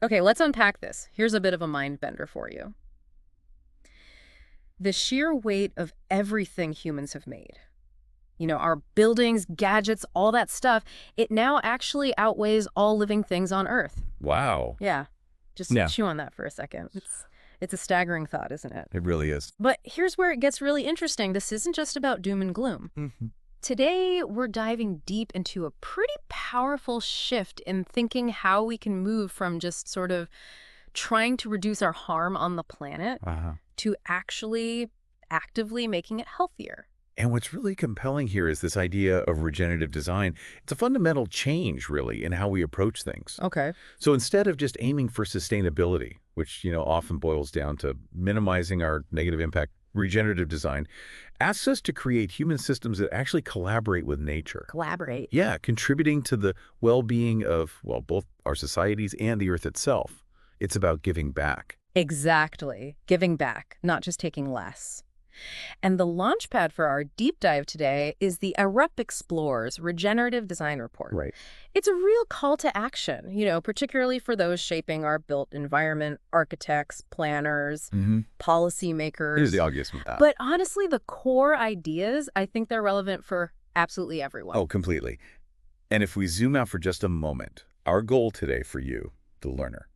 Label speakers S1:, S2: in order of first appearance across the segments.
S1: Okay, let's unpack this. Here's a bit of a mind bender for you. The sheer weight of everything humans have made, our buildings, gadgets, all that stuff, it now actually outweighs all living things on Earth.
S2: Wow.
S1: Yeah, just
S2: Yeah,
S1: chew on that for a second. It's a staggering thought, isn't it?
S2: it really is.
S1: But here's where it gets really interesting. This isn't just about doom and gloom.
S2: Hmm.
S1: Today, we're diving deep into a pretty powerful shift in thinking how we can move from just sort of trying to reduce our harm on the planet
S2: Uh-huh.
S1: to actually actively making it healthier.
S2: And what's really compelling here is this idea of regenerative design. It's a fundamental change, really, in how we approach things.
S1: Okay.
S2: So instead of just aiming for sustainability, which, often boils down to minimizing our negative impact, regenerative design asks us to create human systems that actually collaborate with nature.
S1: Collaborate.
S2: Yeah, contributing to the well-being of, well, both our societies and the Earth itself. It's about giving back.
S1: Exactly. Giving back, not just taking less. And the launchpad for our deep dive today is the Arup Explores Regenerative Design Report.
S2: Right.
S1: It's a real call to action, particularly for those shaping our built environment, architects, planners, policymakers.
S2: Here's the obvious with that.
S1: But honestly, the core ideas, I think they're relevant for absolutely everyone.
S2: Oh, completely. And if we zoom out for just a moment, our goal today for you, the learner,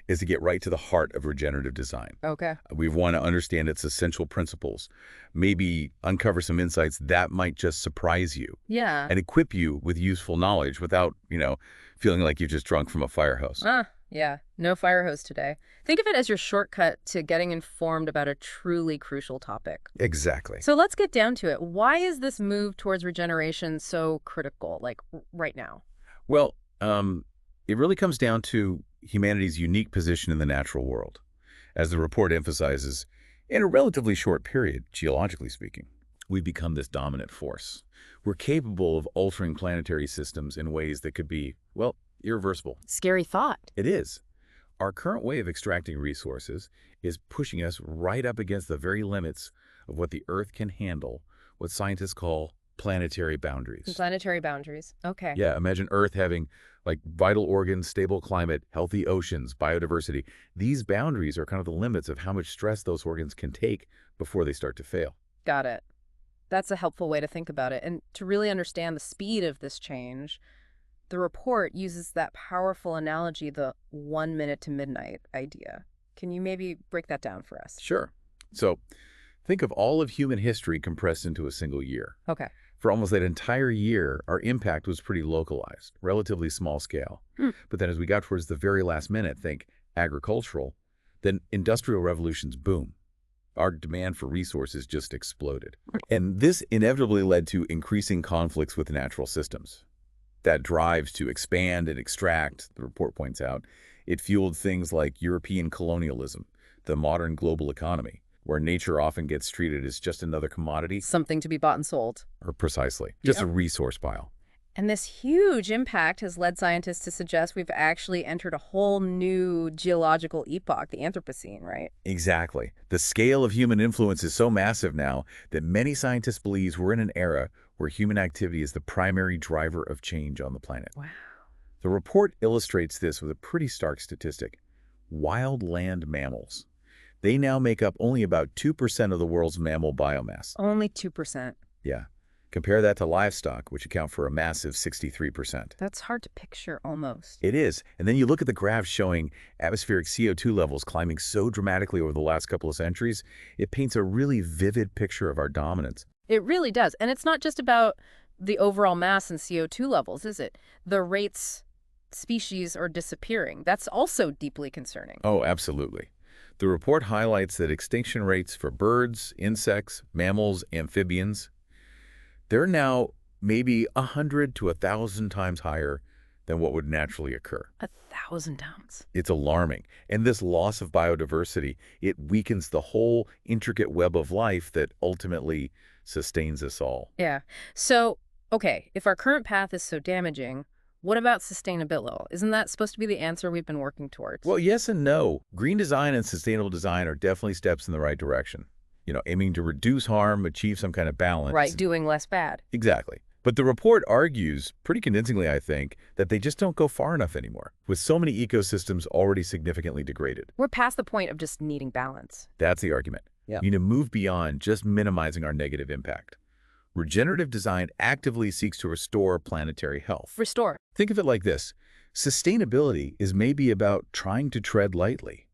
S2: is to get right to the heart of regenerative design.
S1: Okay.
S2: We want to understand its essential principles, maybe uncover some insights that might just surprise you
S1: Yeah.
S2: and equip you with useful knowledge without, feeling like you've just drunk from a fire hose.
S1: Yeah. No fire hose today. Think of it as your shortcut to getting informed about a truly crucial topic.
S2: Exactly.
S1: So let's get down to it. Why is this move towards regeneration so critical, like right now?
S2: Well, it really comes down to humanity's unique position in the natural world. As the report emphasizes, in a relatively short period, geologically speaking, we've become this dominant force. We're capable of altering planetary systems in ways that could be, well, irreversible.
S1: Scary thought.
S2: It is. Our current way of extracting resources is pushing us right up against the very limits of what the Earth can handle, what scientists call planetary boundaries.
S1: Planetary boundaries. Okay.
S2: Yeah, imagine Earth having vital organs, stable climate, healthy oceans, biodiversity. These boundaries are kind of the limits of how much stress those organs can take before they start to fail.
S1: Got it. That's a helpful way to think about it. And to really understand the speed of this change, the report uses that powerful analogy, the 1 minute to midnight idea. Can you maybe break that down for us?
S2: Sure. So think of all of human history compressed into a single year.
S1: Okay.
S2: For almost that entire year, our impact was pretty localized, relatively small scale. But then as we got towards the very last minute, think agricultural, then industrial revolutions boom. Our demand for resources just exploded. And this inevitably led to increasing conflicts with natural systems. That drive to expand and extract, the report points out, it fueled things like European colonialism, the modern global economy, where nature often gets treated as just another commodity.
S1: Something to be bought and sold.
S2: Or precisely, just a resource pile.
S1: And this huge impact has led scientists to suggest we've actually entered a whole new geological epoch, the Anthropocene, right?
S2: Exactly. The scale of human influence is so massive now that many scientists believe we're in an era where human activity is the primary driver of change on the planet.
S1: Wow.
S2: The report illustrates this with a pretty stark statistic. Wild land mammals. They now make up only about 2% of the world's mammal biomass.
S1: Only 2%.
S2: Yeah. Compare that to livestock, which account for a massive 63%.
S1: That's hard to picture, almost.
S2: It is. And then you look at the graphs showing atmospheric CO2 levels climbing so dramatically over the last couple of centuries, it paints a really vivid picture of our dominance.
S1: It really does. And it's not just about the overall mass and CO2 levels, is it? The rates species are disappearing. That's also deeply concerning.
S2: Oh, absolutely. The report highlights that extinction rates for birds, insects, mammals, amphibians, they're now maybe 100 to 1,000 times higher than what would naturally occur.
S1: 1,000 times.
S2: It's alarming. And this loss of biodiversity, it weakens the whole intricate web of life that ultimately sustains us all.
S1: Yeah. So, okay, if our current path is so damaging, what about sustainability? Isn't that supposed to be the answer we've been working towards?
S2: Well, yes and no. Green design and sustainable design are definitely steps in the right direction. Aiming to reduce harm, achieve some kind of balance.
S1: Right, doing less bad.
S2: Exactly. But the report argues, pretty convincingly I think, that they just don't go far enough anymore, with so many ecosystems already significantly degraded.
S1: We're past the point of just needing balance.
S2: That's the argument.
S1: Yeah.
S2: You need to move beyond just minimizing our negative impact. Regenerative design actively seeks to restore planetary health.
S1: Restore.
S2: Think of it like this. Sustainability is maybe about trying to tread lightly.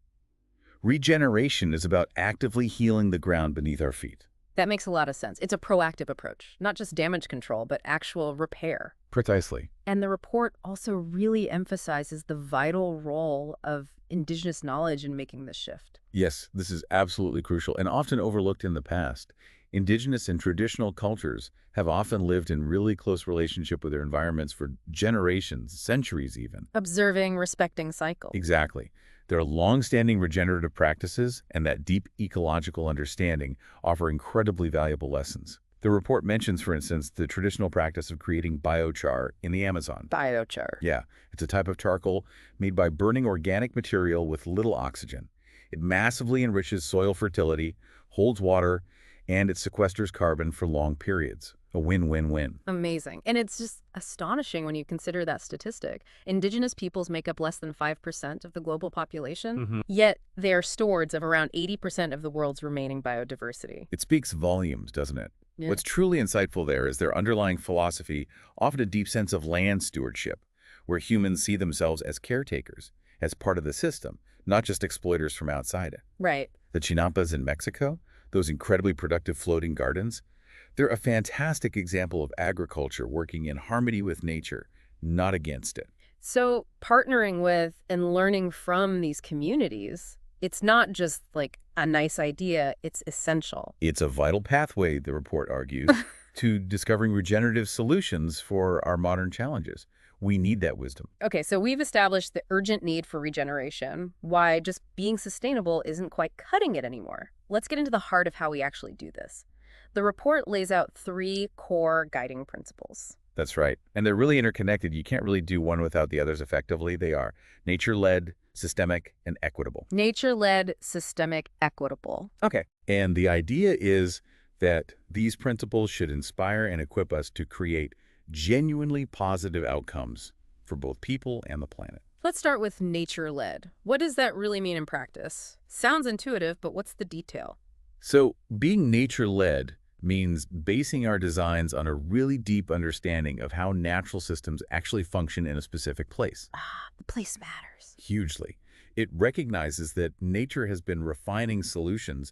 S2: Regeneration is about actively healing the ground beneath our feet.
S1: That makes a lot of sense. It's a proactive approach, not just damage control, but actual repair.
S2: Precisely.
S1: And the report also really emphasizes the vital role of indigenous knowledge in making this shift.
S2: Yes, this is absolutely crucial and often overlooked in the past. Indigenous and traditional cultures have often lived in really close relationship with their environments for generations, centuries even.
S1: Observing, respecting cycles.
S2: Exactly. There are long-standing regenerative practices, and that deep ecological understanding offer incredibly valuable lessons. The report mentions, for instance, the traditional practice of creating biochar in the Amazon.
S1: Biochar.
S2: Yeah, it's a type of charcoal made by burning organic material with little oxygen. It massively enriches soil fertility, holds water, and it sequesters carbon for long periods. A win-win-win.
S1: Amazing. And it's just astonishing when you consider that statistic. Indigenous peoples make up less than 5% of the global population, yet they're stewards of around 80% of the world's remaining biodiversity.
S2: It speaks volumes, doesn't it?
S1: Yeah.
S2: What's truly insightful there is their underlying philosophy, often a deep sense of land stewardship, where humans see themselves as caretakers, as part of the system, not just exploiters from outside it.
S1: Right.
S2: The Chinampas in Mexico, those incredibly productive floating gardens, they're a fantastic example of agriculture working in harmony with nature, not against it.
S1: So partnering with and learning from these communities, it's not just like a nice idea, it's essential.
S2: It's a vital pathway, the report argues, to discovering regenerative solutions for our modern challenges. We need that wisdom.
S1: Okay, so we've established the urgent need for regeneration, why just being sustainable isn't quite cutting it anymore. Let's get into the heart of how we actually do this. The report lays out 3 core guiding principles.
S2: That's right. And they're really interconnected. You can't really do one without the others effectively. They are nature-led, systemic, and equitable.
S1: Nature-led, systemic, equitable.
S2: Okay. And the idea is that these principles should inspire and equip us to create genuinely positive outcomes for both people and the planet.
S1: Let's start with nature-led. What does that really mean in practice? Sounds intuitive, but what's the detail?
S2: So being nature-led means basing our designs on a really deep understanding of how natural systems actually function in a specific place.
S1: The place matters.
S2: Hugely. It recognizes that nature has been refining solutions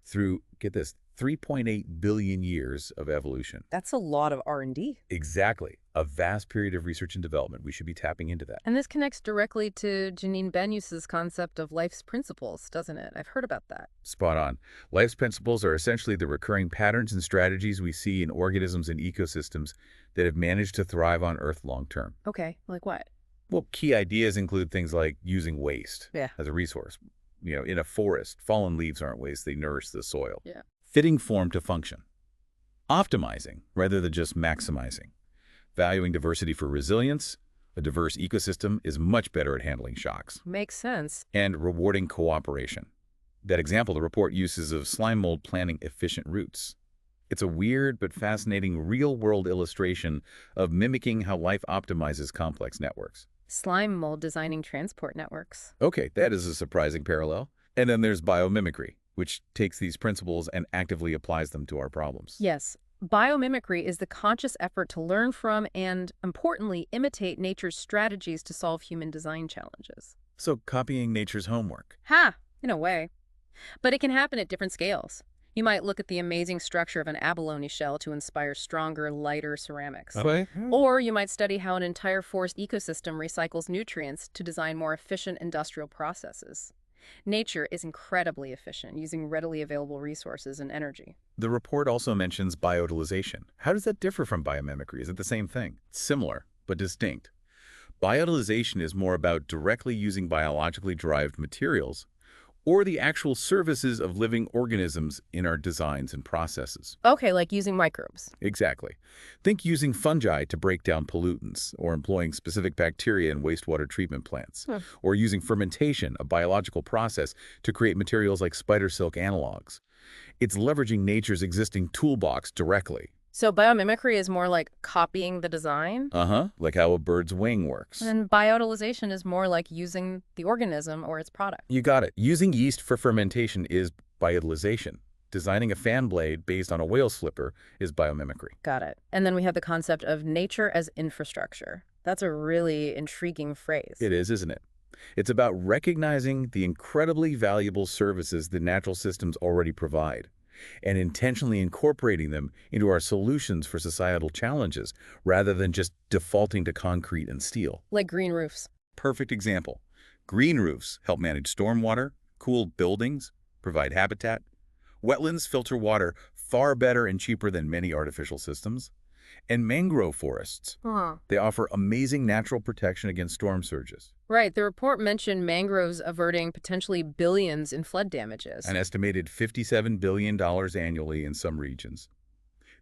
S2: through, get this, 3.8 billion years of evolution.
S1: That's a lot of R&D.
S2: Exactly. A vast period of research and development. We should be tapping into that.
S1: And this connects directly to Janine Benyus's concept of life's principles, doesn't it? I've heard about that.
S2: Spot on. Life's principles are essentially the recurring patterns and strategies we see in organisms and ecosystems that have managed to thrive on Earth long term.
S1: Okay, like what?
S2: Well, key ideas include things like using waste as a resource. You know, in a forest, fallen leaves aren't waste, they nourish the soil.
S1: Yeah.
S2: Fitting form to function. Optimizing rather than just maximizing. Valuing diversity for resilience. A diverse ecosystem is much better at handling shocks.
S1: Makes sense.
S2: And rewarding cooperation. That example the report uses of slime mold planting efficient routes. It's a weird but fascinating real-world illustration of mimicking how life optimizes complex networks.
S1: Slime mold designing transport networks.
S2: Okay, that is a surprising parallel. And then there's biomimicry, which takes these principles and actively applies them to our problems.
S1: Yes. Biomimicry is the conscious effort to learn from and, importantly, imitate nature's strategies to solve human design challenges.
S2: So copying nature's homework.
S1: In a way. But it can happen at different scales. You might look at the amazing structure of an abalone shell to inspire stronger, lighter ceramics.
S2: Okay.
S1: Or you might study how an entire forest ecosystem recycles nutrients to design more efficient industrial processes. Nature is incredibly efficient, using readily available resources and energy.
S2: The report also mentions biodialization. How does that differ from biomimicry? Is it the same thing? Similar, but distinct. Biodialization is more about directly using biologically derived materials or the actual services of living organisms in our designs and processes.
S1: Okay, like using microbes.
S2: Exactly. Think using fungi to break down pollutants, or employing specific bacteria in wastewater treatment plants, or using fermentation, a biological process, to create materials like spider silk analogs. It's leveraging nature's existing toolbox directly,
S1: So biomimicry is more like copying the design,
S2: Uh-huh, like how a bird's wing works.
S1: and bioutilization is more like using the organism or its product.
S2: You got it. Using yeast for fermentation is bioutilization. Designing a fan blade based on a whale's flipper is biomimicry.
S1: Got it. And then we have the concept of nature as infrastructure. That's a really intriguing phrase.
S2: It is, isn't it? It's about recognizing the incredibly valuable services that natural systems already provide and intentionally incorporating them into our solutions for societal challenges rather than just defaulting to concrete and steel.
S1: Like green roofs.
S2: Perfect example. Green roofs help manage stormwater, cool buildings, provide habitat. Wetlands filter water far better and cheaper than many artificial systems. And mangrove forests. They offer amazing natural protection against storm surges.
S1: Right. The report mentioned mangroves averting potentially billions in flood damages.
S2: An estimated $57 billion annually in some regions.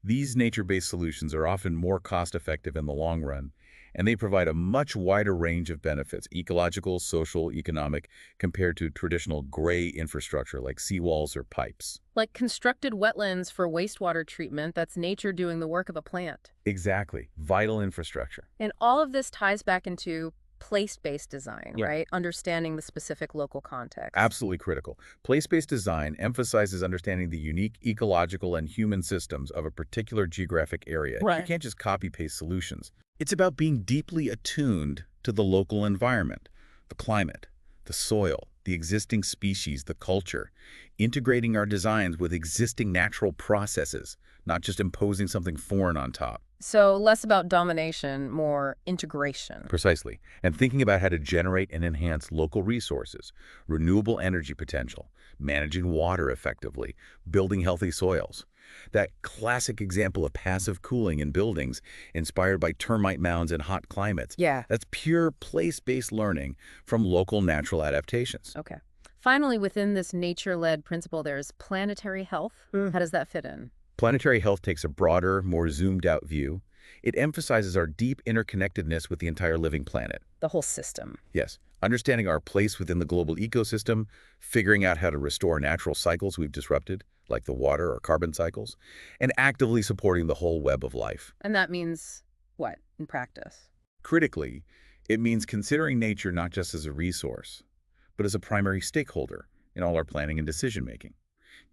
S2: These nature-based solutions are often more cost-effective in the long run, and they provide a much wider range of benefits, ecological, social, economic, compared to traditional gray infrastructure like seawalls or pipes.
S1: Like constructed wetlands for wastewater treatment, that's nature doing the work of a plant.
S2: Exactly. Vital infrastructure.
S1: And all of this ties back into place-based design,
S2: Yeah.
S1: right? Understanding the specific local context.
S2: Absolutely critical. Place-based design emphasizes understanding the unique ecological and human systems of a particular geographic area.
S1: Right.
S2: You can't just copy-paste solutions. It's about being deeply attuned to the local environment, the climate, the soil, the existing species, the culture, integrating our designs with existing natural processes, not just imposing something foreign on top.
S1: So less about domination, more integration.
S2: Precisely. And thinking about how to generate and enhance local resources, renewable energy potential, managing water effectively, building healthy soils. That classic example of passive cooling in buildings inspired by termite mounds in hot climates.
S1: Yeah.
S2: That's pure place-based learning from local natural adaptations.
S1: Okay. Finally, within this nature-led principle, there's planetary health. How does that fit in?
S2: Planetary health takes a broader, more zoomed-out view. It emphasizes our deep interconnectedness with the entire living planet.
S1: The whole system.
S2: Yes, understanding our place within the global ecosystem, figuring out how to restore natural cycles we've disrupted, like the water or carbon cycles, and actively supporting the whole web of life.
S1: And that means what in practice?
S2: Critically, it means considering nature not just as a resource, but as a primary stakeholder in all our planning and decision-making,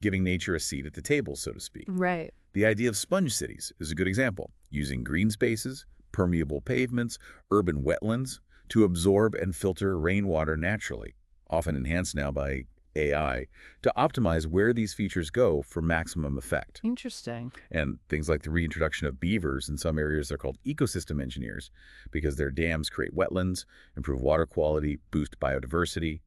S2: giving nature a seat at the table, so to speak.
S1: Right.
S2: The idea of sponge cities is a good example, using green spaces, permeable pavements, urban wetlands to absorb and filter rainwater naturally, often enhanced now by AI, to optimize where these features go for maximum effect.
S1: Interesting.
S2: And things like the reintroduction of beavers in some areas are called ecosystem engineers because their dams create wetlands, improve water quality, boost biodiversity.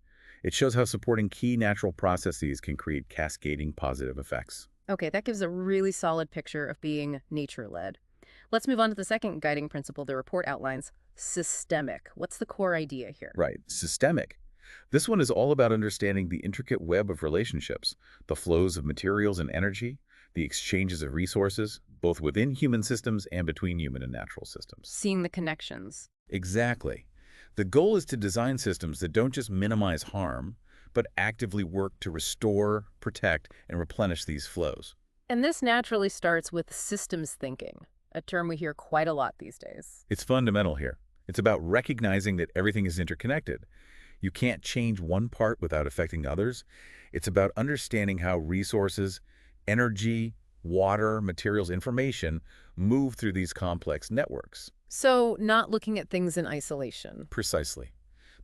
S2: It shows how supporting key natural processes can create cascading positive effects.
S1: Okay, that gives a really solid picture of being nature-led. Let's move on to the second guiding principle the report outlines, systemic. What's the core idea here?
S2: Right, systemic. This one is all about understanding the intricate web of relationships, the flows of materials and energy, the exchanges of resources, both within human systems and between human and natural systems.
S1: Seeing the connections.
S2: Exactly. The goal is to design systems that don't just minimize harm, but actively work to restore, protect, and replenish these flows.
S1: And this naturally starts with systems thinking, a term we hear quite a lot these days.
S2: It's fundamental here. It's about recognizing that everything is interconnected. You can't change one part without affecting others. It's about understanding how resources, energy, water, materials, information move through these complex networks.
S1: So not looking at things in isolation.
S2: Precisely.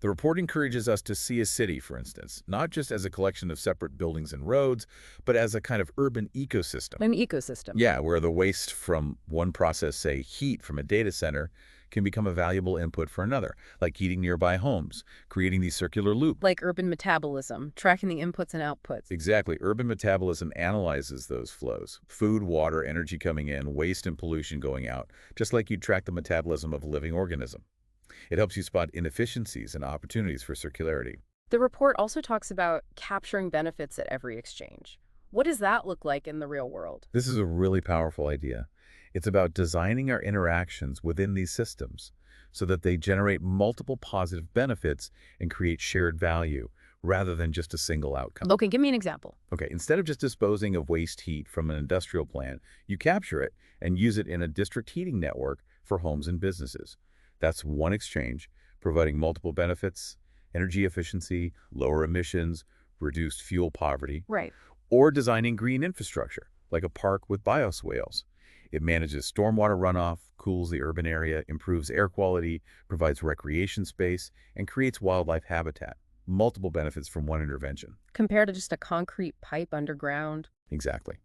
S2: The report encourages us to see a city, for instance, not just as a collection of separate buildings and roads, but as a kind of urban ecosystem.
S1: An ecosystem.
S2: Yeah, where the waste from one process, say heat from a data center, can become a valuable input for another, like heating nearby homes, creating these circular loops.
S1: Like urban metabolism, tracking the inputs and outputs.
S2: Exactly. Urban metabolism analyzes those flows. Food, water, energy coming in, waste and pollution going out, just like you'd track the metabolism of a living organism. It helps you spot inefficiencies and opportunities for circularity.
S1: The report also talks about capturing benefits at every exchange. What does that look like in the real world?
S2: This is a really powerful idea. It's about designing our interactions within these systems so that they generate multiple positive benefits and create shared value rather than just a single outcome.
S1: Okay, give me an example.
S2: Okay, instead of just disposing of waste heat from an industrial plant, you capture it and use it in a district heating network for homes and businesses. That's one exchange, providing multiple benefits: energy efficiency, lower emissions, reduced fuel poverty,
S1: Right.
S2: or designing green infrastructure, like a park with bioswales. It manages stormwater runoff, cools the urban area, improves air quality, provides recreation space, and creates wildlife habitat. Multiple benefits from one intervention.
S1: Compared to just a concrete pipe underground.
S2: Exactly.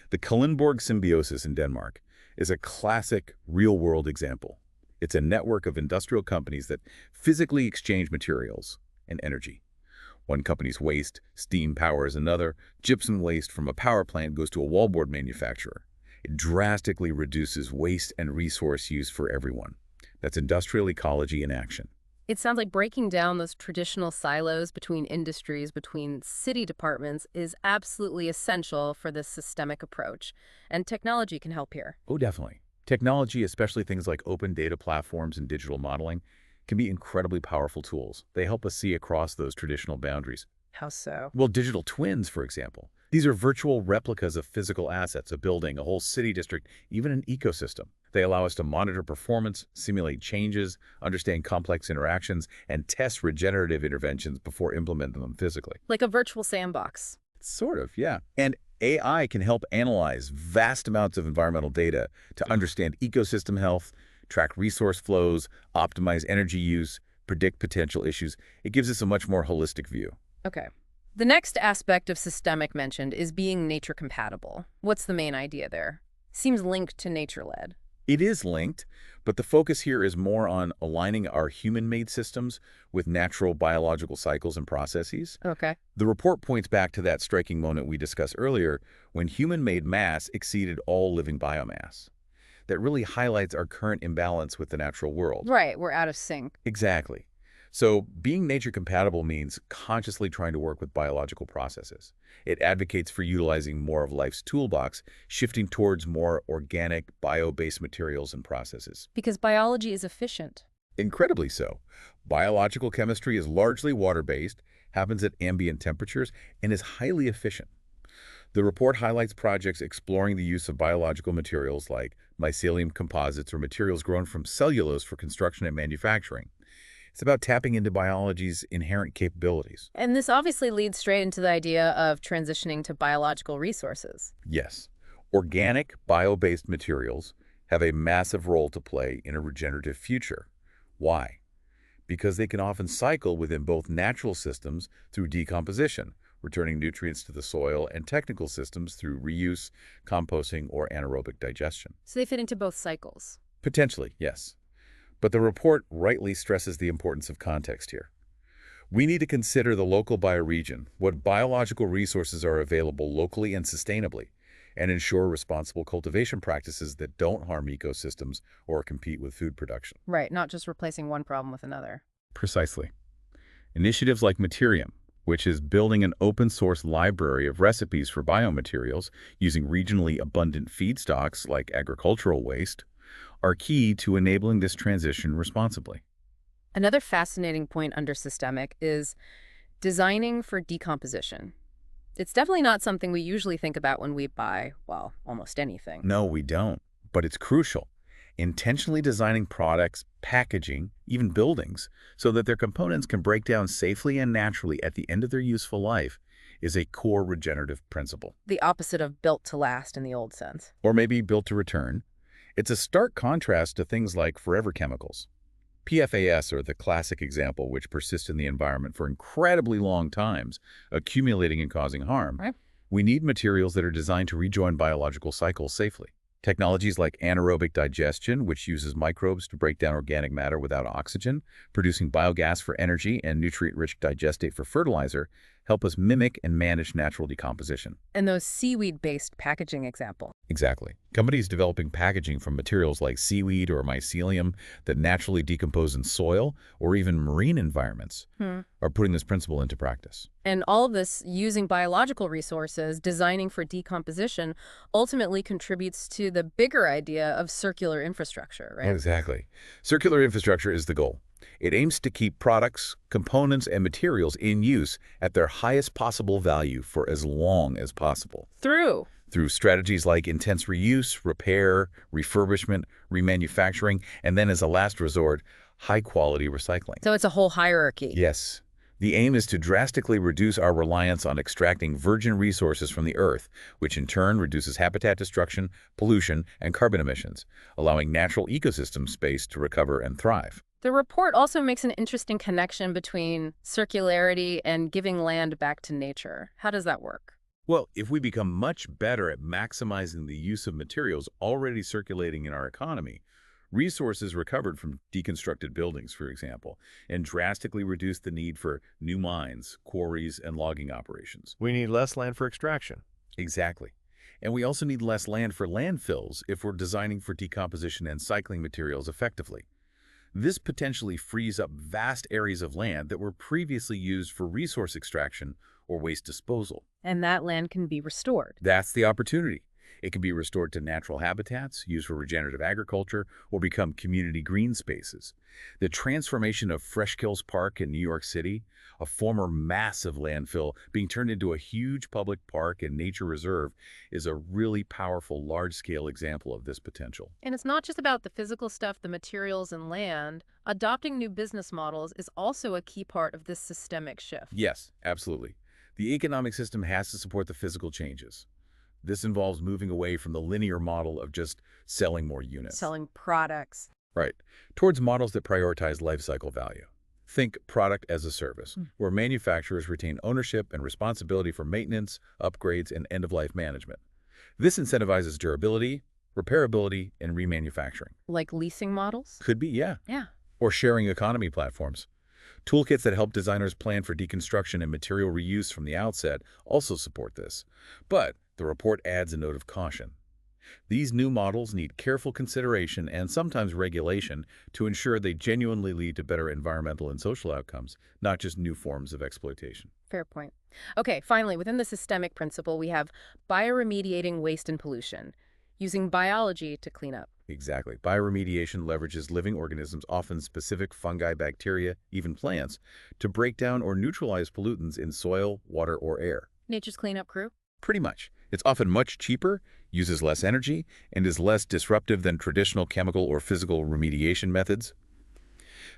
S2: The Kalundborg symbiosis in Denmark is a classic real-world example. It's a network of industrial companies that physically exchange materials and energy. One company's waste, steam powers another. Gypsum waste from a power plant goes to a wallboard manufacturer. It drastically reduces waste and resource use for everyone. That's industrial ecology in action.
S1: It sounds like breaking down those traditional silos between industries, between city departments, is absolutely essential for this systemic approach. And technology can help here.
S2: Oh, definitely. Technology, especially things like open data platforms and digital modeling, can be incredibly powerful tools. They help us see across those traditional boundaries.
S1: How so?
S2: Well, digital twins, for example. These are virtual replicas of physical assets, a building, a whole city district, even an ecosystem. They allow us to monitor performance, simulate changes, understand complex interactions, and test regenerative interventions before implementing them physically.
S1: Like a virtual sandbox.
S2: Sort of, yeah. And AI can help analyze vast amounts of environmental data to understand ecosystem health, track resource flows, optimize energy use, predict potential issues. It gives us a much more holistic view.
S1: Okay. The next aspect of systemic mentioned is being nature compatible. What's the main idea there? Seems linked to nature-led.
S2: It is linked, but the focus here is more on aligning our human-made systems with natural biological cycles and processes.
S1: Okay.
S2: The report points back to that striking moment we discussed earlier when human-made mass exceeded all living biomass. That really highlights our current imbalance with the natural world.
S1: Right, we're out of sync.
S2: Exactly. So being nature compatible means consciously trying to work with biological processes. It advocates for utilizing more of life's toolbox, shifting towards more organic, bio-based materials and processes.
S1: Because biology is efficient.
S2: Incredibly so. Biological chemistry is largely water-based, happens at ambient temperatures, and is highly efficient. The report highlights projects exploring the use of biological materials like mycelium composites or materials grown from cellulose for construction and manufacturing. It's about tapping into biology's inherent capabilities.
S1: And this obviously leads straight into the idea of transitioning to biological resources.
S2: Yes, organic, bio-based materials have a massive role to play in a regenerative future. Why? Because they can often cycle within both natural systems through decomposition, returning nutrients to the soil, and technical systems through reuse, composting, or anaerobic digestion.
S1: So they fit into both cycles.
S2: Potentially, yes. But the report rightly stresses the importance of context here. We need to consider the local bioregion, what biological resources are available locally and sustainably, and ensure responsible cultivation practices that don't harm ecosystems or compete with food production.
S1: Right, not just replacing one problem with another.
S2: Precisely. Initiatives like Materium, which is building an open-source library of recipes for biomaterials using regionally abundant feedstocks like agricultural waste, are key to enabling this transition responsibly.
S1: Another fascinating point under systemic is designing for decomposition. It's definitely not something we usually think about when we buy, well, almost anything.
S2: No, we don't, but it's crucial. Intentionally designing products, packaging, even buildings, so that their components can break down safely and naturally at the end of their useful life is a core regenerative principle.
S1: The opposite of built to last in the old sense.
S2: Or maybe built to return. It's a stark contrast to things like forever chemicals. PFAS are the classic example, which persist in the environment for incredibly long times, accumulating and causing harm.
S1: Right.
S2: We need materials that are designed to rejoin biological cycles safely. Technologies like anaerobic digestion, which uses microbes to break down organic matter without oxygen, producing biogas for energy and nutrient-rich digestate for fertilizer, help us mimic and manage natural decomposition.
S1: And those seaweed-based packaging example.
S2: Exactly. Companies developing packaging from materials like seaweed or mycelium that naturally decompose in soil or even marine environments are putting this principle into practice.
S1: And all of this using biological resources, designing for decomposition, ultimately contributes to the bigger idea of circular infrastructure, right?
S2: Exactly. Circular infrastructure is the goal. It aims to keep products, components, and materials in use at their highest possible value for as long as possible. Through strategies like intense reuse, repair, refurbishment, remanufacturing, and then as a last resort, high-quality recycling.
S1: So it's a whole hierarchy.
S2: Yes. The aim is to drastically reduce our reliance on extracting virgin resources from the Earth, which in turn reduces habitat destruction, pollution, and carbon emissions, allowing natural ecosystem space to recover and thrive.
S1: The report also makes an interesting connection between circularity and giving land back to nature. How does that work?
S2: Well, if we become much better at maximizing the use of materials already circulating in our economy, resources recovered from deconstructed buildings, for example, and drastically reduce the need for new mines, quarries, and logging operations.
S3: We need less land for extraction.
S2: Exactly. And we also need less land for landfills if we're designing for decomposition and cycling materials effectively. This potentially frees up vast areas of land that were previously used for resource extraction or waste disposal.
S1: And that land can be restored.
S2: That's the opportunity. It can be restored to natural habitats, used for regenerative agriculture, or become community green spaces. The transformation of Freshkills Park in New York City, a former massive landfill being turned into a huge public park and nature reserve, is a really powerful, large-scale example of this potential.
S1: And it's not just about the physical stuff, the materials and land. Adopting new business models is also a key part of this systemic shift.
S2: Yes, absolutely. The economic system has to support the physical changes. This involves moving away from the linear model of just selling more units.
S1: Selling products.
S2: Right. Towards models that prioritize life cycle value. Think product as a service, where manufacturers retain ownership and responsibility for maintenance, upgrades, and end-of-life management. This incentivizes durability, repairability, and remanufacturing.
S1: Like leasing models?
S2: Could be, yeah.
S1: Yeah.
S2: Or sharing economy platforms. Toolkits that help designers plan for deconstruction and material reuse from the outset also support this. But the report adds a note of caution. These new models need careful consideration and sometimes regulation to ensure they genuinely lead to better environmental and social outcomes, not just new forms of exploitation.
S1: Fair point. Okay, finally, within the systemic principle, we have bioremediating waste and pollution, using biology to clean up.
S2: Exactly. Bioremediation leverages living organisms, often specific fungi, bacteria, even plants, to break down or neutralize pollutants in soil, water, or air.
S1: Nature's cleanup crew?
S2: Pretty much. It's often much cheaper, uses less energy, and is less disruptive than traditional chemical or physical remediation methods.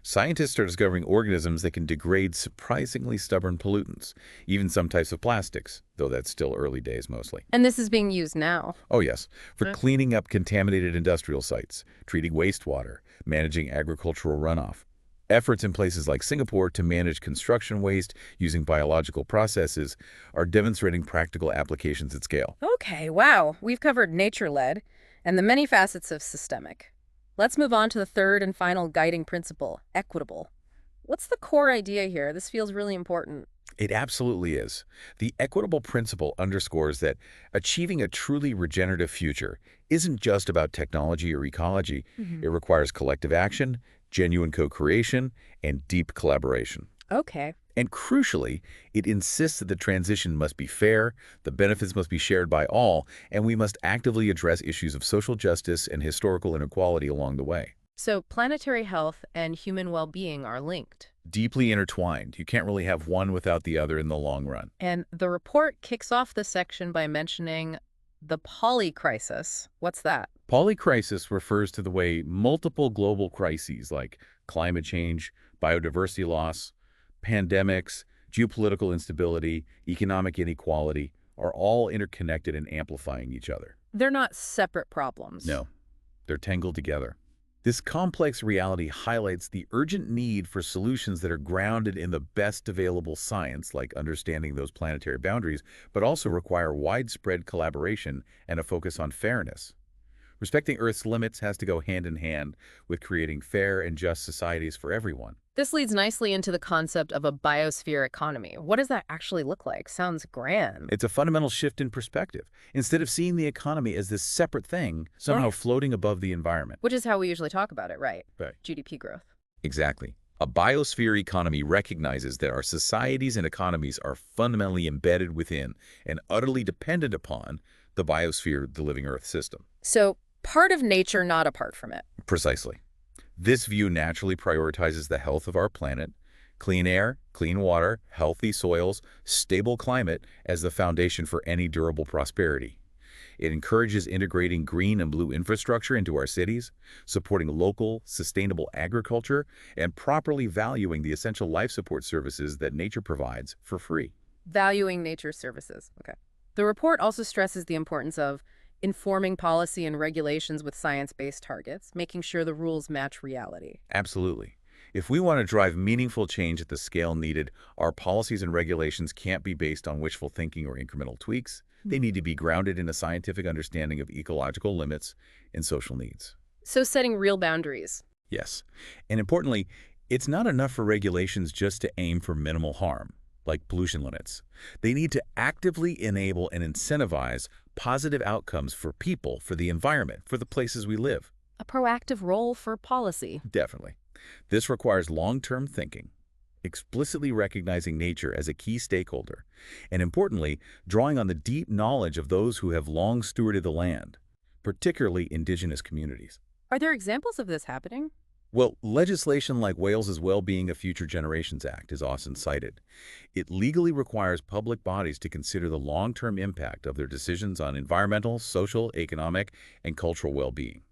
S2: Scientists are discovering organisms that can degrade surprisingly stubborn pollutants, even some types of plastics, though that's still early days mostly.
S1: And this is being used now.
S2: Oh yes, for cleaning up contaminated industrial sites, treating wastewater, managing agricultural runoff. Efforts in places like Singapore to manage construction waste using biological processes are demonstrating practical applications at scale.
S1: Okay, wow. We've covered nature-led and the many facets of systemic. Let's move on to the third and final guiding principle, equitable. What's the core idea here? This feels really important.
S2: It absolutely is. The equitable principle underscores that achieving a truly regenerative future isn't just about technology or ecology. It requires collective action, genuine co-creation, and deep collaboration.
S1: Okay.
S2: And crucially, it insists that the transition must be fair, the benefits must be shared by all, and we must actively address issues of social justice and historical inequality along the way.
S1: So planetary health and human well-being are linked.
S2: Deeply intertwined. You can't really have one without the other in the long run.
S1: And the report kicks off the section by mentioning the polycrisis. What's that?
S2: Polycrisis refers to the way multiple global crises like climate change, biodiversity loss, pandemics, geopolitical instability, economic inequality are all interconnected and amplifying each other.
S1: They're not separate problems.
S2: No, they're tangled together. This complex reality highlights the urgent need for solutions that are grounded in the best available science, like understanding those planetary boundaries, but also require widespread collaboration and a focus on fairness. Respecting Earth's limits has to go hand in hand with creating fair and just societies for everyone.
S1: This leads nicely into the concept of a biosphere economy. What does that actually look like? Sounds grand.
S2: It's a fundamental shift in perspective. Instead of seeing the economy as this separate thing, somehow floating above the environment.
S1: Which is how we usually talk about it, right?
S2: Right.
S1: GDP growth.
S2: Exactly. A biosphere economy recognizes that our societies and economies are fundamentally embedded within and utterly dependent upon the biosphere, the living Earth system.
S1: So part of nature, not apart from it.
S2: Precisely. This view naturally prioritizes the health of our planet, clean air, clean water, healthy soils, stable climate as the foundation for any durable prosperity. It encourages integrating green and blue infrastructure into our cities, supporting local, sustainable agriculture, and properly valuing the essential life support services that nature provides for free.
S1: Valuing nature services. Okay. The report also stresses the importance of informing policy and regulations with science-based targets, making sure the rules match reality.
S2: Absolutely. If we want to drive meaningful change at the scale needed, our policies and regulations can't be based on wishful thinking or incremental tweaks. They need to be grounded in a scientific understanding of ecological limits and social needs.
S1: So setting real boundaries.
S2: Yes. And importantly, it's not enough for regulations just to aim for minimal harm, like pollution limits. They need to actively enable and incentivize positive outcomes for people, for the environment, for the places we live.
S1: A proactive role for policy.
S2: Definitely. This requires long-term thinking, explicitly recognizing nature as a key stakeholder, and importantly, drawing on the deep knowledge of those who have long stewarded the land, particularly indigenous communities.
S1: Are there examples of this happening?
S2: Well, legislation like Wales's Well-Being of Future Generations Act is often cited. It legally requires public bodies to consider the long-term impact of their decisions on environmental, social, economic, and cultural well-being.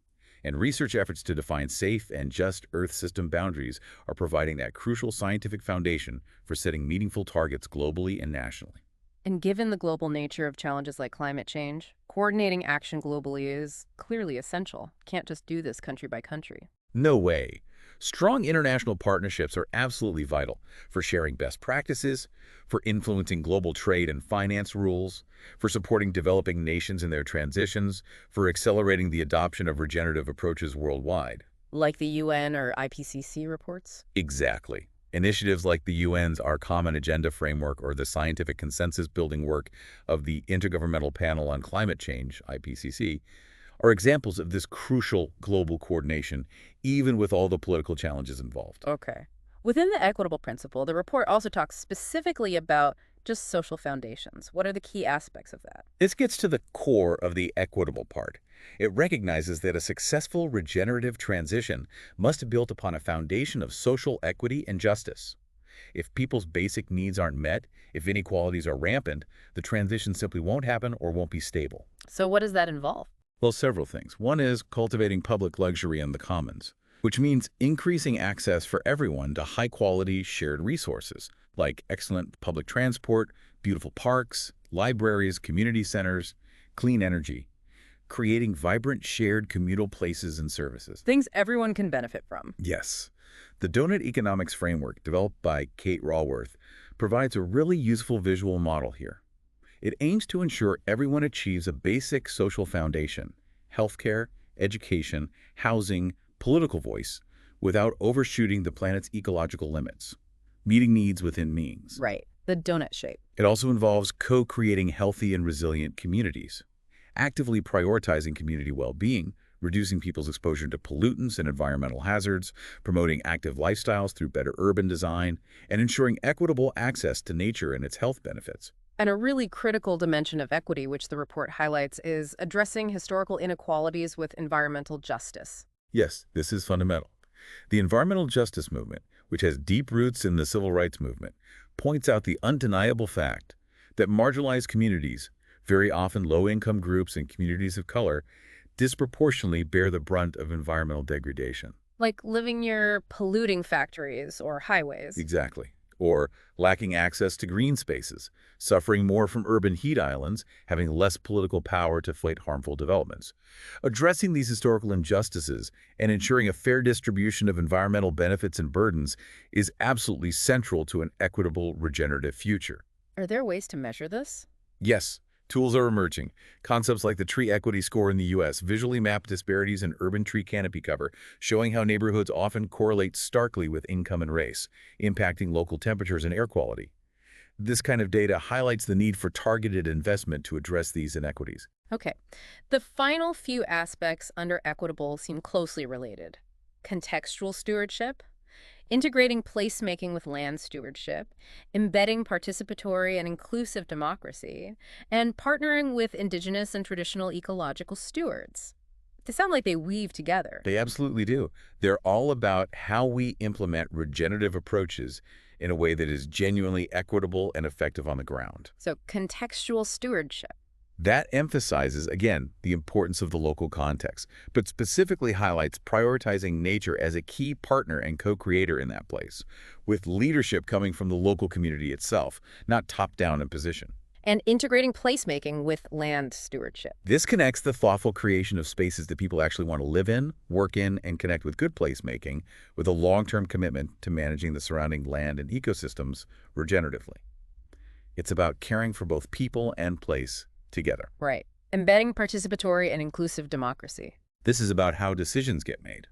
S2: And research efforts to define safe and just Earth system boundaries are providing that crucial scientific foundation for setting meaningful targets globally and nationally.
S1: And given the global nature of challenges like climate change, coordinating action globally is clearly essential. Can't just do this country by country.
S2: No way. Strong international partnerships are absolutely vital for sharing best practices, for influencing global trade and finance rules, for supporting developing nations in their transitions, for accelerating the adoption of regenerative approaches worldwide.
S1: Like the UN or IPCC reports?
S2: Exactly. Initiatives like the UN's Our Common Agenda framework or the scientific consensus building work of the Intergovernmental Panel on Climate Change, IPCC, are examples of this crucial global coordination, even with all the political challenges involved.
S1: Okay. Within the equitable principle, the report also talks specifically about just social foundations. What are the key aspects of that?
S2: This gets to the core of the equitable part. It recognizes that a successful regenerative transition must be built upon a foundation of social equity and justice. If people's basic needs aren't met, if inequalities are rampant, the transition simply won't happen or won't be stable.
S1: So what does that involve?
S2: Well, several things. One is cultivating public luxury in the commons, which means increasing access for everyone to high-quality shared resources, like excellent public transport, beautiful parks, libraries, community centers, clean energy, creating vibrant shared communal places and services.
S1: Things everyone can benefit from.
S2: Yes. The Donut Economics Framework, developed by Kate Raworth, provides a really useful visual model here. It aims to ensure everyone achieves a basic social foundation, healthcare, education, housing, political voice, without overshooting the planet's ecological limits, meeting needs within means.
S1: Right. The donut shape.
S2: It also involves co-creating healthy and resilient communities, actively prioritizing community well-being, reducing people's exposure to pollutants and environmental hazards, promoting active lifestyles through better urban design, and ensuring equitable access to nature and its health benefits.
S1: And a really critical dimension of equity, which the report highlights, is addressing historical inequalities with environmental justice.
S2: Yes, this is fundamental. The environmental justice movement, which has deep roots in the civil rights movement, points out the undeniable fact that marginalized communities, very often low-income groups and communities of color, disproportionately bear the brunt of environmental degradation.
S1: Like living near polluting factories or highways.
S2: Exactly. Or lacking access to green spaces, suffering more from urban heat islands, having less political power to fight harmful developments. Addressing these historical injustices and ensuring a fair distribution of environmental benefits and burdens is absolutely central to an equitable, regenerative future.
S1: Are there ways to measure this?
S2: Yes, tools are emerging. Concepts like the tree equity score in the U.S. visually map disparities in urban tree canopy cover, showing how neighborhoods often correlate starkly with income and race, impacting local temperatures and air quality. This kind of data highlights the need for targeted investment to address these inequities.
S1: Okay. The final few aspects under equitable seem closely related. Contextual stewardship, integrating placemaking with land stewardship, embedding participatory and inclusive democracy, and partnering with indigenous and traditional ecological stewards. They sound like they weave together.
S2: They absolutely do. They're all about how we implement regenerative approaches in a way that is genuinely equitable and effective on the ground.
S1: So contextual stewardship.
S2: That emphasizes, again, the importance of the local context, but specifically highlights prioritizing nature as a key partner and co-creator in that place, with leadership coming from the local community itself, not top-down imposition.
S1: And integrating placemaking with land stewardship.
S2: This connects the thoughtful creation of spaces that people actually want to live in, work in, and connect with good placemaking with a long-term commitment to managing the surrounding land and ecosystems regeneratively. It's about caring for both people and place together.
S1: Right. Embedding participatory and inclusive democracy.
S2: This is about how decisions get made.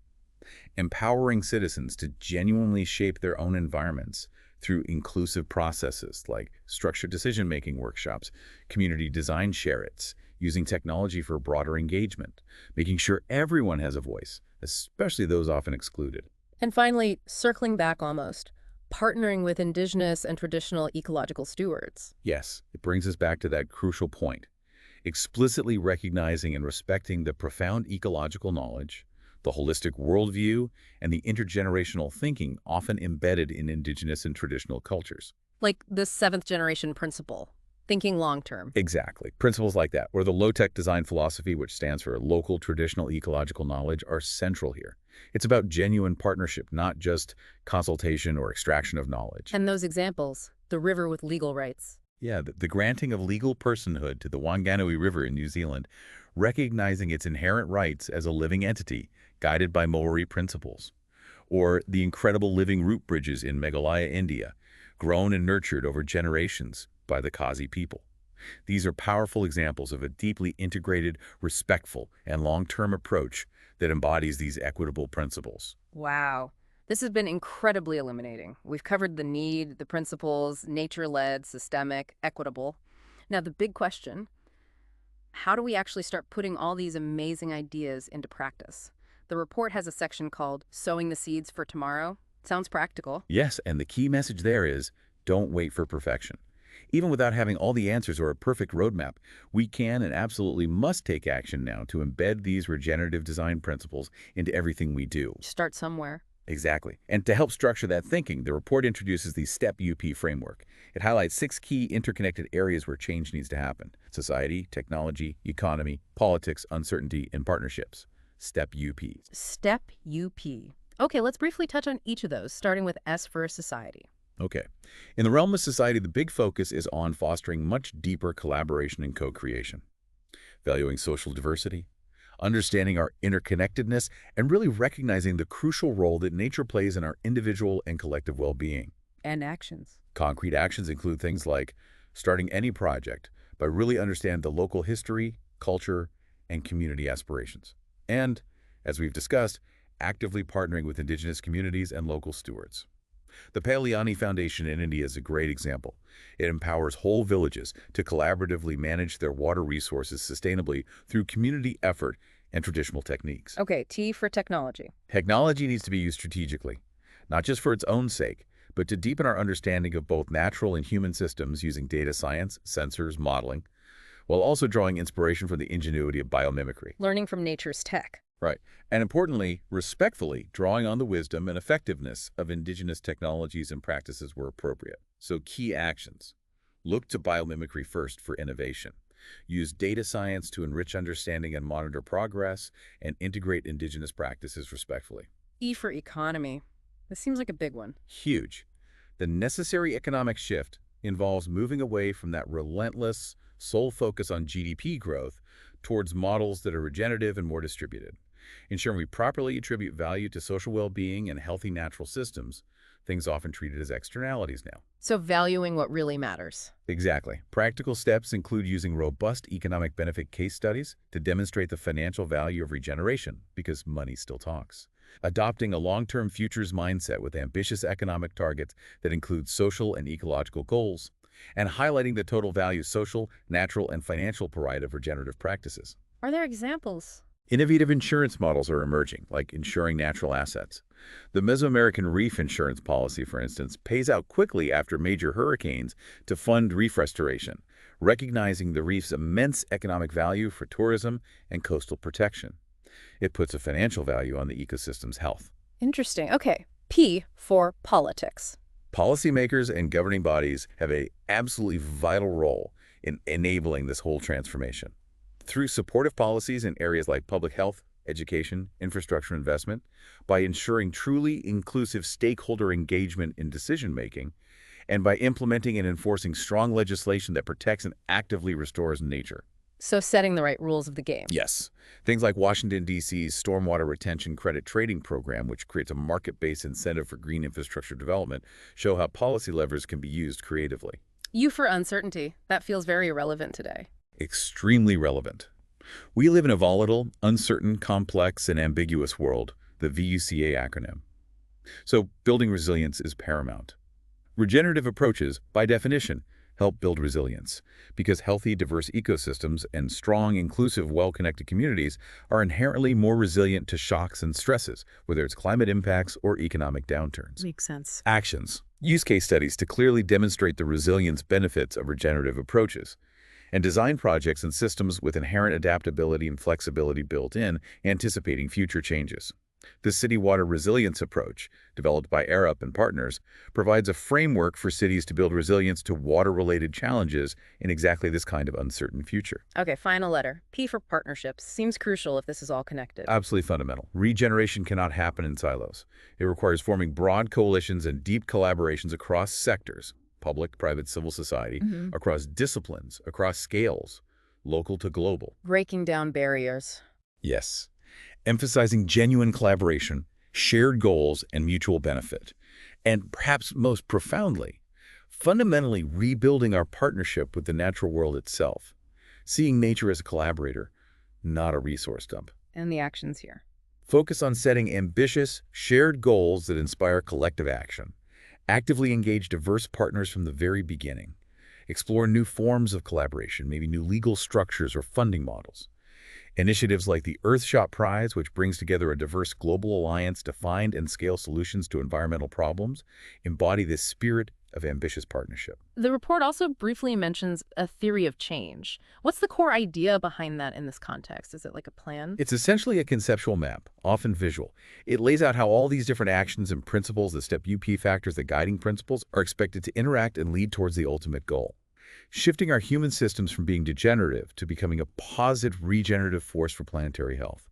S2: Empowering citizens to genuinely shape their own environments through inclusive processes like structured decision-making workshops, community design share-its, using technology for broader engagement, making sure everyone has a voice, especially those often excluded.
S1: And finally, circling back almost, partnering with indigenous and traditional ecological stewards.
S2: Yes, it brings us back to that crucial point. Explicitly recognizing and respecting the profound ecological knowledge, the holistic worldview, and the intergenerational thinking often embedded in indigenous and traditional cultures.
S1: Like the seventh generation principle, thinking long-term.
S2: Exactly. Principles like that, or the low-tech design philosophy, which stands for local traditional ecological knowledge, are central here. It's about genuine partnership, not just consultation or extraction of knowledge.
S1: And those examples, the river with legal rights.
S2: Yeah, the granting of legal personhood to the Wanganui River in New Zealand, recognizing its inherent rights as a living entity, guided by Maori principles. Or the incredible living root bridges in Meghalaya, India, grown and nurtured over generations by the Kazi people. These are powerful examples of a deeply integrated, respectful, and long-term approach that embodies these equitable principles.
S1: Wow. This has been incredibly illuminating. We've covered the need, the principles, nature-led, systemic, equitable. Now, the big question, how do we actually start putting all these amazing ideas into practice? The report has a section called Sowing the Seeds for Tomorrow. Sounds practical.
S2: Yes, and the key message there is, don't wait for perfection. Even without having all the answers or a perfect roadmap, we can and absolutely must take action now to embed these regenerative design principles into everything we do.
S1: Start somewhere.
S2: Exactly. And to help structure that thinking, the report introduces the STEP UP framework. It highlights 6 key interconnected areas where change needs to happen: society, technology, economy, politics, uncertainty, and partnerships. STEP UP.
S1: STEP UP. Okay, let's briefly touch on each of those, starting with S for society.
S2: Okay. In the realm of society, the big focus is on fostering much deeper collaboration and co-creation, valuing social diversity, understanding our interconnectedness, and really recognizing the crucial role that nature plays in our individual and collective well-being.
S1: And actions.
S2: Concrete actions include things like starting any project by really understanding the local history, culture, and community aspirations. And, as we've discussed, actively partnering with indigenous communities and local stewards. The Paliani Foundation in India is a great example. It empowers whole villages to collaboratively manage their water resources sustainably through community effort and traditional techniques.
S1: Okay, T for technology.
S2: Technology needs to be used strategically, not just for its own sake, but to deepen our understanding of both natural and human systems using data science, sensors, modeling, while also drawing inspiration from the ingenuity of biomimicry.
S1: Learning from nature's tech.
S2: Right. And importantly, respectfully drawing on the wisdom and effectiveness of indigenous technologies and practices where appropriate. So key actions. Look to biomimicry first for innovation. Use data science to enrich understanding and monitor progress, and integrate indigenous practices respectfully.
S1: E for economy. This seems like a big one.
S2: Huge. The necessary economic shift involves moving away from that relentless, sole focus on GDP growth towards models that are regenerative and more distributed. Ensuring we properly attribute value to social well-being and healthy natural systems, things often treated as externalities now.
S1: So valuing what really matters.
S2: Exactly. Practical steps include using robust economic benefit case studies to demonstrate the financial value of regeneration, because money still talks. Adopting a long-term futures mindset with ambitious economic targets that include social and ecological goals, and highlighting the total value social, natural, and financial provide of regenerative practices.
S1: Are there examples?
S2: Innovative insurance models are emerging, like insuring natural assets. The Mesoamerican reef insurance policy, for instance, pays out quickly after major hurricanes to fund reef restoration, recognizing the reef's immense economic value for tourism and coastal protection. It puts a financial value on the ecosystem's health.
S1: Interesting. Okay. P for politics.
S2: Policymakers and governing bodies have a absolutely vital role in enabling this whole transformation. Through supportive policies in areas like public health, education, infrastructure investment, by ensuring truly inclusive stakeholder engagement in decision-making, and by implementing and enforcing strong legislation that protects and actively restores nature.
S1: So setting the right rules of the game.
S2: Yes. Things like Washington, D.C.'s Stormwater Retention Credit Trading Program, which creates a market-based incentive for green infrastructure development, show how policy levers can be used creatively.
S1: U for uncertainty. That feels very relevant today.
S2: Extremely relevant. We live in a volatile, uncertain, complex, and ambiguous world, the VUCA acronym. So building resilience is paramount. Regenerative approaches, by definition, help build resilience, because healthy, diverse ecosystems and strong, inclusive, well-connected communities are inherently more resilient to shocks and stresses, whether it's climate impacts or economic downturns.
S1: Makes sense.
S2: Actions. Use case studies to clearly demonstrate the resilience benefits of regenerative approaches, and design projects and systems with inherent adaptability and flexibility built in, anticipating future changes. The City Water Resilience approach, developed by Arup and partners, provides a framework for cities to build resilience to water-related challenges in exactly this kind of uncertain future.
S1: Okay, final letter. P for partnerships. Seems crucial if this is all connected.
S2: Absolutely fundamental. Regeneration cannot happen in silos. It requires forming broad coalitions and deep collaborations across sectors, public, private, civil society, across disciplines, across scales, local to global.
S1: Breaking down barriers.
S2: Yes. Emphasizing genuine collaboration, shared goals, and mutual benefit. And perhaps most profoundly, fundamentally rebuilding our partnership with the natural world itself, seeing nature as a collaborator, not a resource dump.
S1: And the actions here.
S2: Focus on setting ambitious, shared goals that inspire collective action. Actively engage diverse partners from the very beginning. Explore new forms of collaboration, maybe new legal structures or funding models. Initiatives like the Earthshot Prize, which brings together a diverse global alliance to find and scale solutions to environmental problems, embody this spirit of ambitious partnership.
S1: The report also briefly mentions a theory of change. What's the core idea behind that in this context? Is it like a plan?
S2: It's essentially a conceptual map, often visual. It lays out how all these different actions and principles, the STEP UP factors, the guiding principles, are expected to interact and lead towards the ultimate goal. Shifting our human systems from being degenerative to becoming a positive regenerative force for planetary health.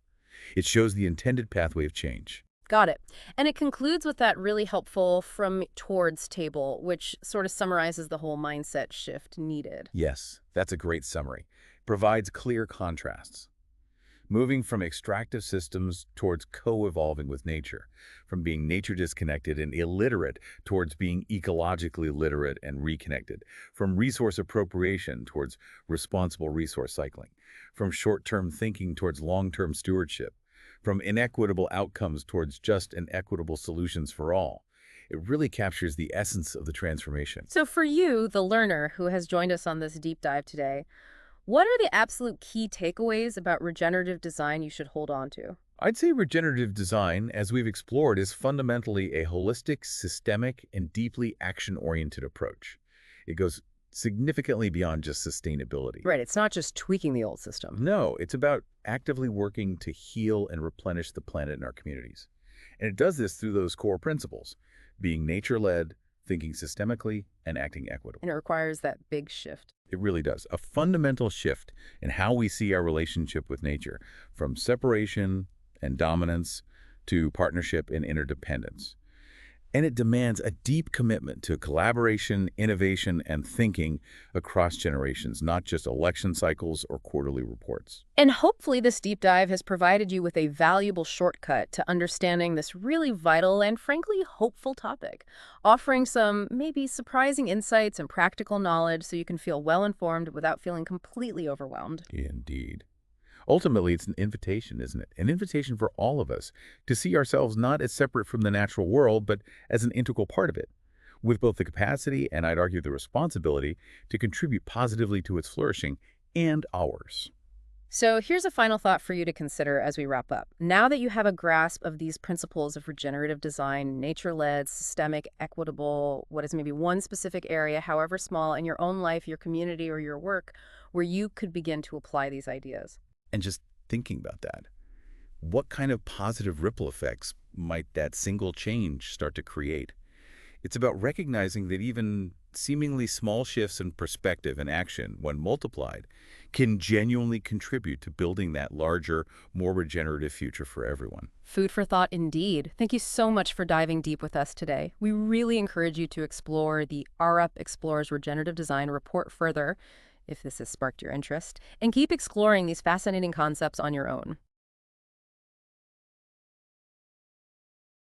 S2: It shows the intended pathway of change.
S1: Got it. And it concludes with that really helpful from towards table, which sort of summarizes the whole mindset shift needed.
S2: Yes, that's a great summary. It provides clear contrasts. Moving from extractive systems towards co-evolving with nature, from being nature disconnected and illiterate towards being ecologically literate and reconnected, from resource appropriation towards responsible resource cycling, from short-term thinking towards long-term stewardship, from inequitable outcomes towards just and equitable solutions for all. It really captures the essence of the transformation.
S1: So for you, the learner who has joined us on this deep dive today, what are the absolute key takeaways about regenerative design you should hold on to?
S2: I'd say regenerative design, as we've explored, is fundamentally a holistic, systemic, and deeply action-oriented approach. It goes significantly beyond just sustainability.
S1: Right, it's not just tweaking the old system.
S2: No, it's about actively working to heal and replenish the planet and our communities. And it does this through those core principles, being nature-led, thinking systemically, and acting equitably.
S1: And it requires that big shift.
S2: It really does. A fundamental shift in how we see our relationship with nature, from separation and dominance to partnership and interdependence. And it demands a deep commitment to collaboration, innovation, and thinking across generations, not just election cycles or quarterly reports.
S1: And hopefully this deep dive has provided you with a valuable shortcut to understanding this really vital and frankly hopeful topic, offering some maybe surprising insights and practical knowledge so you can feel well-informed without feeling completely overwhelmed.
S2: Indeed. Ultimately, it's an invitation, isn't it? An invitation for all of us to see ourselves not as separate from the natural world, but as an integral part of it, with both the capacity and, I'd argue, the responsibility to contribute positively to its flourishing and ours.
S1: So here's a final thought for you to consider as we wrap up. Now that you have a grasp of these principles of regenerative design, nature-led, systemic, equitable, what is maybe one specific area, however small, in your own life, your community, or your work, where you could begin to apply these ideas.
S2: And just thinking about that, What kind of positive ripple effects might that single change start to create? It's about recognizing that even seemingly small shifts in perspective and action, when multiplied, can genuinely contribute to building that larger, more regenerative future for everyone.
S1: Food for thought indeed. Thank you so much for diving deep with us today. We really encourage you to explore the Arup Explores Regenerative Design report further, if this has sparked your interest, and keep exploring these fascinating concepts on your own.